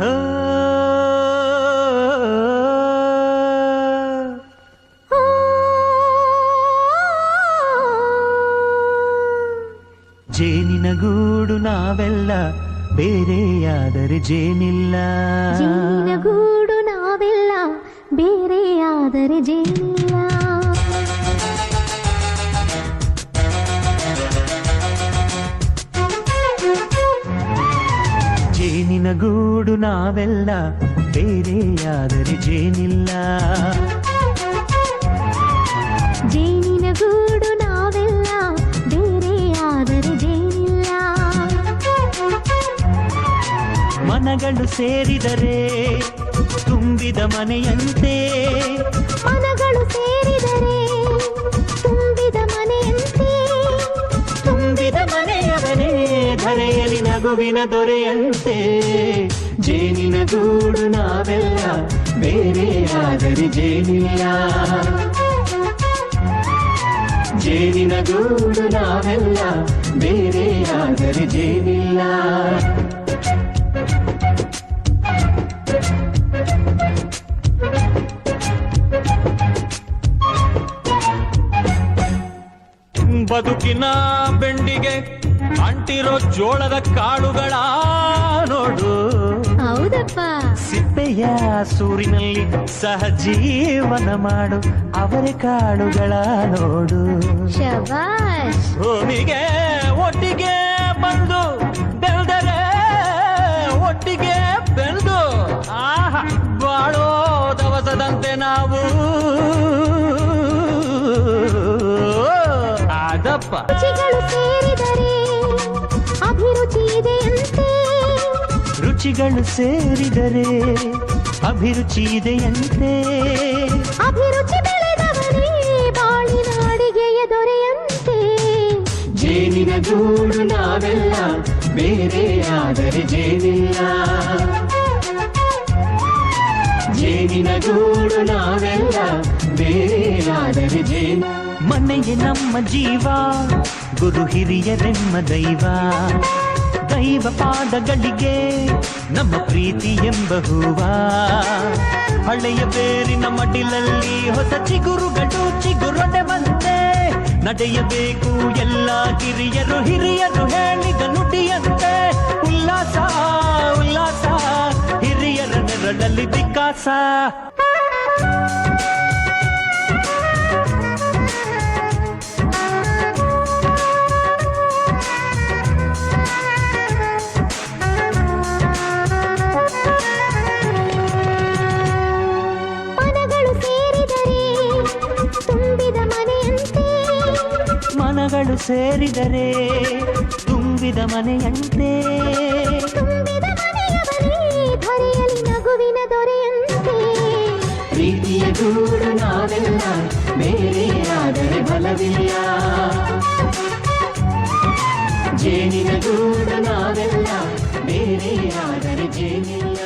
ಜೇನಿನ ಗೂಡು ನಾವೆಲ್ಲ ಬೇರೆಯಾದರೆ ಜೇನಿಲ್ಲ. ಜೇನಿನ ಗೂಡು ನಾವೆಲ್ಲ ಬೇರೆಯಾದರೆ ಜೇನಿಲ್ಲ. ಜೇನಿನ ಗೂಡು ನಾವೆಲ್ಲ ಬೇರೆಯಾದರೆ ಜೇನಿಲ್ಲ. ಜೇನಿನ ಗೂಡು ನಾವೆಲ್ಲ ಬೇರೆಯಾದರೆ ಜೇನಿಲ್ಲ. ಮನಗಳು ಸೇರಿದರೆ ತುಂಬಿದ ಮನೆಯಂತೆ. ಮನಗಳು ಸೇರಿದರೆ ತುಂಬಿದ ಮನೆಯಂತೆ. ತುಂಬಿದ ಮನೆಯವನೇ ಧರೆಯಲ್ಲಿ ನಗುವಿನ ದೊರೆಯಂತೆ. ಜೇನಿನ ಗೂಡು ನಾವೆಲ್ಲ ಬೇರೆಯಾದರೆ ಜೇನಿಲ್ಲ. ಜೇನಿನ ಗೂಡು ನಾವೆಲ್ಲ ಬೇರೆಯಾದರೆ ಜೇನಿಲ್ಲ. ಬದುಕಿನ ಬೆಂಡಿಗೆ ಅಂಟಿರೋ ಜೋಳದ ಕಾಳುಗಳ ನೋಡು. ಹೌದಪ್ಪ. ಸಿಪ್ಪೆಯ ಸೂರಿನಲ್ಲಿ ಸಹಜೀವನ ಮಾಡು ಅವರೆ ಕಾಳುಗಳ ನೋಡು. ಶಬಾಷ್. ಭೂಮಿಗೆ ಒಟ್ಟಿಗೆ ಬಂದು ಬೆಳೆದರೆ ಒಟ್ಟಿಗೆ ಬೆಳೆದು ಆಹಾ ಬಾಳೋ ದವಸದಂತೆ ನಾವು. ಅದಪ್ಪ. ರುಚಿಗಳು ಸೇರಿದರೆ ಅಭಿರುಚಿ ಇದೆಯಂತೆ. ರುಚಿಗಳು ಸೇರಿದರೆ ಅಭಿರುಚಿ ಇದೆಯಂತೆ. ಅಭಿರುಚಿ ಬೆಳೆದವರೇ ಬಾಳಿನ ಅಡಿಗೆಯ ದೊರೆಯಂತೆ. ಜೇನಿನ ಗೂಡು ನಾವೆಲ್ಲ ಬೇರೆಯಾದರೆ ಜೇನಿಲ್ಲ. ಜೇನಿನ ಗೂಡು ನಾವೆಲ್ಲ ಬೇರೆಯಾದರೆ ಜೇನು. ಮನೆಗೆ ನಮ್ಮ ಜೀವ ಗುರು ಹಿರಿಯರೆಮ್ಮ ದೈವ. ದೈವ ಪಾದಗಳಿಗೆ ನಮ್ಮ ಪ್ರೀತಿ ಎಂಬ ಹೂವ. ಹಳೆಯ ಬೇರಿನ ಮಡಿಲಲ್ಲಿ ಹೊಸ ಚಿಗುರುಗಳು ಚಿಗುರೊಡೆ ಬಂದೆ. ನಡೆಯಬೇಕು ಎಲ್ಲ ಹಿರಿಯರು ಹಿರಿಯರು ಹೇಳಿದ ನುಡಿಯಂತೆ. ಉಲ್ಲಾಸ ಉಲ್ಲಾಸ ಹಿರಿಯರ ನೆರಳಲ್ಲಿ ವಿಕಾಸ. ಮನಗಳು ಸೇರಿದರೆ ತುಂಬಿದ ಮನೆಯಂತೆ. ತುಂಬಿದ ಮನೆಯವರೇ ಧರೆಯಲ್ಲಿ ನಗುವಿನ ದೊರೆಯಂತೆ. ಪ್ರೀತಿಯ ಗೂಡು ನಾವೆಲ್ಲ ಬೇರೆಯಾದರೆ ಬಲವಿಲ್ಲ. ಜೇನಿನ ಗೂಡು ನಾವೆಲ್ಲ ಬೇರೆಯಾದರೆ ಜೇನಿಲ್ಲ.